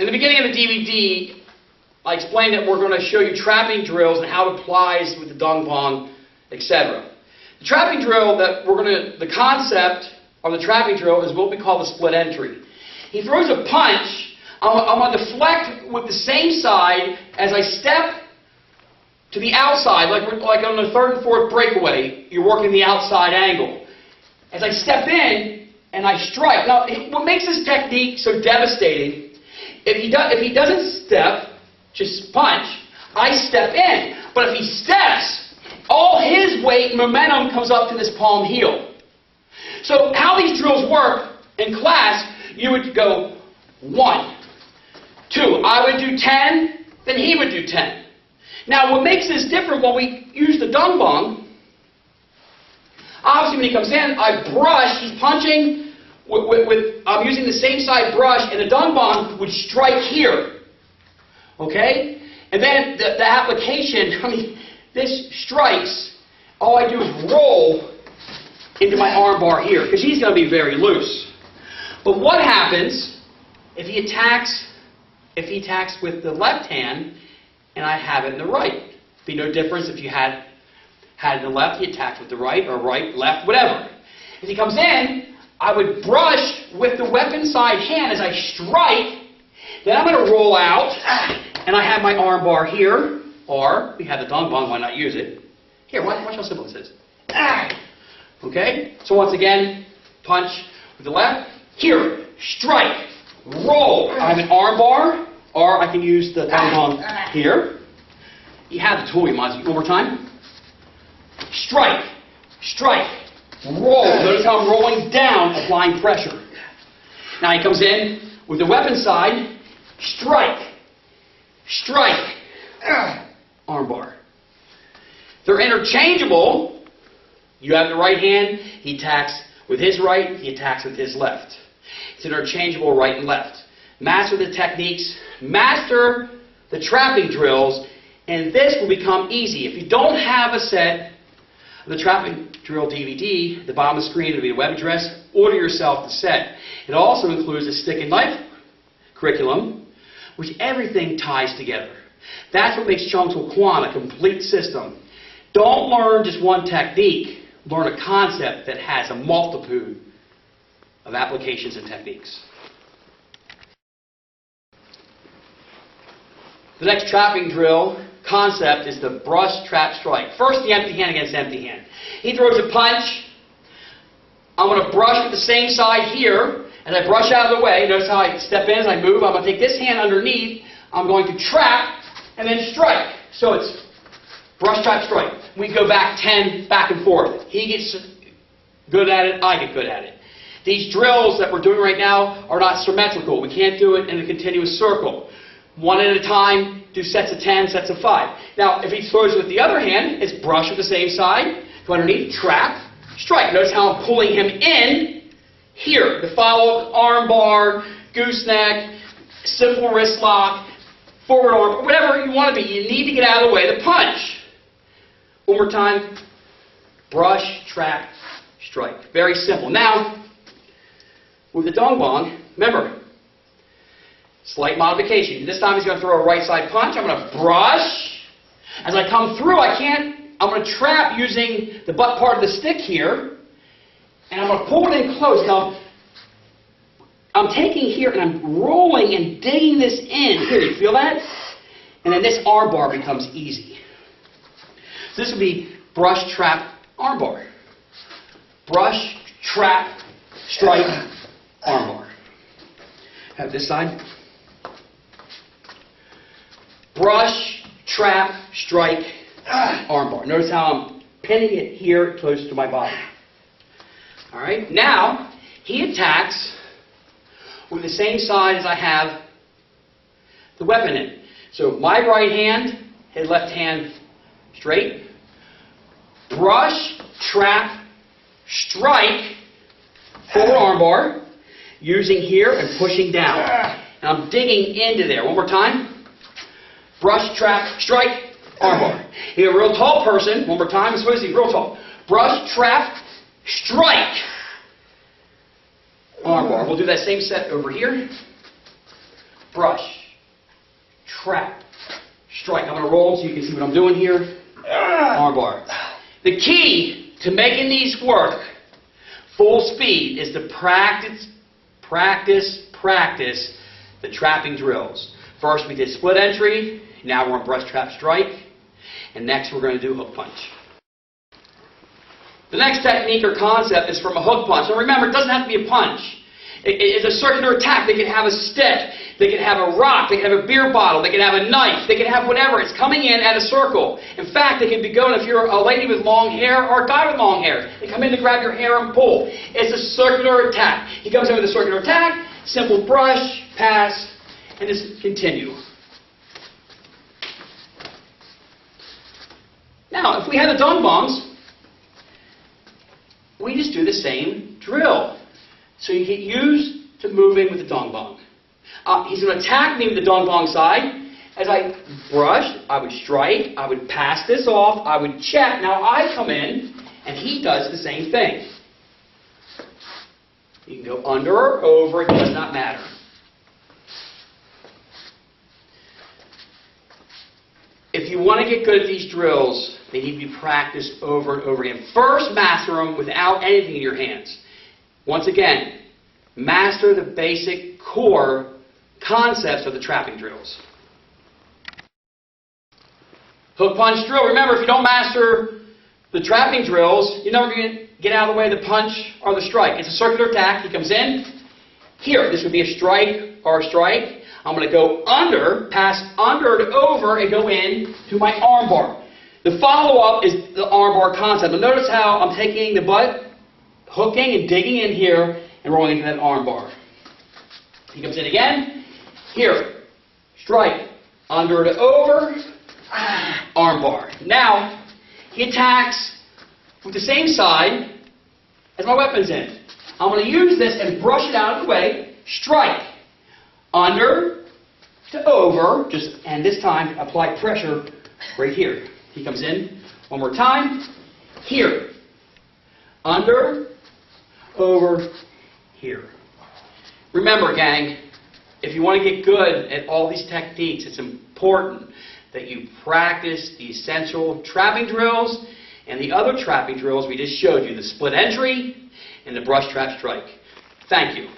in the beginning of the DVD, I explained that we're going to show you trapping drills and how it applies with the dung bong, etc. The trapping drill the concept of the trapping drill is what we call the split entry. He throws a punch. I'm going to deflect with the same side as I step to the outside, like on the third and fourth breakaway, you're working the outside angle. As I step in and I strike. Now, what makes this technique so devastating, if he doesn't step, just punch, I step in. But if he steps, all his weight and momentum comes up to this palm heel. So how these drills work in class, you would go 1, 2. I would do 10, then he would do 10. Now, what makes this different when we use the dung bong, obviously when he comes in, I brush, he's punching, I'm using the same side brush, and the dung bong would strike here. Okay? And then the application, this strikes, all I do is roll into my arm bar here, because he's going to be very loose. But what happens if he attacks with the left hand, and I have it in the right? Be no difference if you had in the left, he attacked with the right, or right, left, whatever. If he comes in, I would brush with the weapon side hand as I strike. Then I'm going to roll out, and I have my arm bar here, or we have the dung bong, why not use it? Here, watch how simple this is. Okay? So once again, punch with the left. Here, strike, roll. I have an arm bar, or I can use the dung bong here. You have the tool, you might as well. One more time. Strike, strike, roll. Notice how I'm rolling down, applying pressure. Now he comes in with the weapon side. Strike, strike, arm bar. They're interchangeable. You have the right hand. He attacks with his right. He attacks with his left. It's interchangeable right and left. Master the techniques. Master the trapping drills. And this will become easy. If you don't have a set of the trapping drill DVD, at the bottom of the screen will be the web address. Order yourself the set. It also includes a stick and knife curriculum, which everything ties together. That's what makes Chung Tzu Kwan a complete system. Don't learn just one technique. Learn a concept that has a multitude of applications and techniques. The next trapping drill concept is the brush, trap, strike. First, the empty hand against empty hand. He throws a punch. I'm going to brush with the same side here. As I brush out of the way, notice how I step in as I move. I'm going to take this hand underneath. I'm going to trap and then strike. So it's brush, trap, strike. We go back 10, back and forth. He gets good at it. I get good at it. These drills that we're doing right now are not symmetrical. We can't do it in a continuous circle. One at a time, do sets of 10, sets of 5. Now, if he throws with the other hand, it's brush with the same side, go underneath, trap, strike. Notice how I'm pulling him in here. The follow arm bar, gooseneck, simple wrist lock, forward arm, whatever you want to be. You need to get out of the way to punch. One more time. Brush, trap, strike. Very simple. Now, with the dung bong, remember, slight modification. This time he's going to throw a right side punch. I'm going to brush. As I come through, I'm going to trap using the butt part of the stick here. And I'm going to pull it in close. Now, I'm taking here and I'm rolling and digging this in. Here, you feel that? And then this arm bar becomes easy. So this would be brush, trap, arm bar. Brush, trap, strike, arm bar. Have this side. Brush, trap, strike, arm bar. Notice how I'm pinning it here close to my body. All right. Now, he attacks with the same side as I have the weapon in. So my right hand, his left hand straight. Brush, trap, strike, forward arm bar, using here and pushing down. And I'm digging into there. One more time. Brush, trap, strike, arm bar. You're a real tall person. One more time. It's supposed to be real tall. Brush, trap, strike, arm bar. We'll do that same set over here. brush, trap, strike. I'm going to roll so you can see what I'm doing here. Armbar. The key to making these work full speed is to practice the trapping drills. First we did split entry, now we're on brush, trap, strike, and next we're going to do hook punch. The next technique or concept is from a hook punch. Now remember, it doesn't have to be a punch. It's a circular attack. They can have a stick, they can have a rock, they can have a beer bottle, they can have a knife, they can have whatever. It's coming in at a circle. In fact, they can be going, if you're a lady with long hair or a guy with long hair, they come in to grab your hair and pull. It's a circular attack. He comes in with a circular attack, simple brush, pass, and just continue. Now, if we had the dung bongs, we just do the same drill. So you get used to moving with the dung bong. He's going to attack me with the dung bong side. As I brush, I would strike, I would pass this off, I would check. Now I come in, and he does the same thing. You can go under or over, it does not matter. If you want to get good at these drills, they need to be practiced over and over again. First, master them without anything in your hands. Once again, master the basic core concepts of the trapping drills. Hook punch drill. Remember, if you don't master the trapping drills, you're never going to get out of the way of the punch or the strike. It's a circular attack. He comes in. Here, this would be a strike or a strike. I'm going to go under, pass under to over, and go in to my arm bar. The follow-up is the arm bar concept. But notice how I'm taking the butt, hooking and digging in here, and rolling into that arm bar. He comes in again. Here, strike, under to over, arm bar. Now, he attacks with the same side as my weapon's in. I'm going to use this and brush it out of the way, strike, under to over, and this time apply pressure right here. He comes in one more time, here, under, over, here. Remember, gang, if you want to get good at all these techniques, it's important that you practice the essential trapping drills and the other trapping drills we just showed you, the split entry and the brush, trap, strike. Thank you.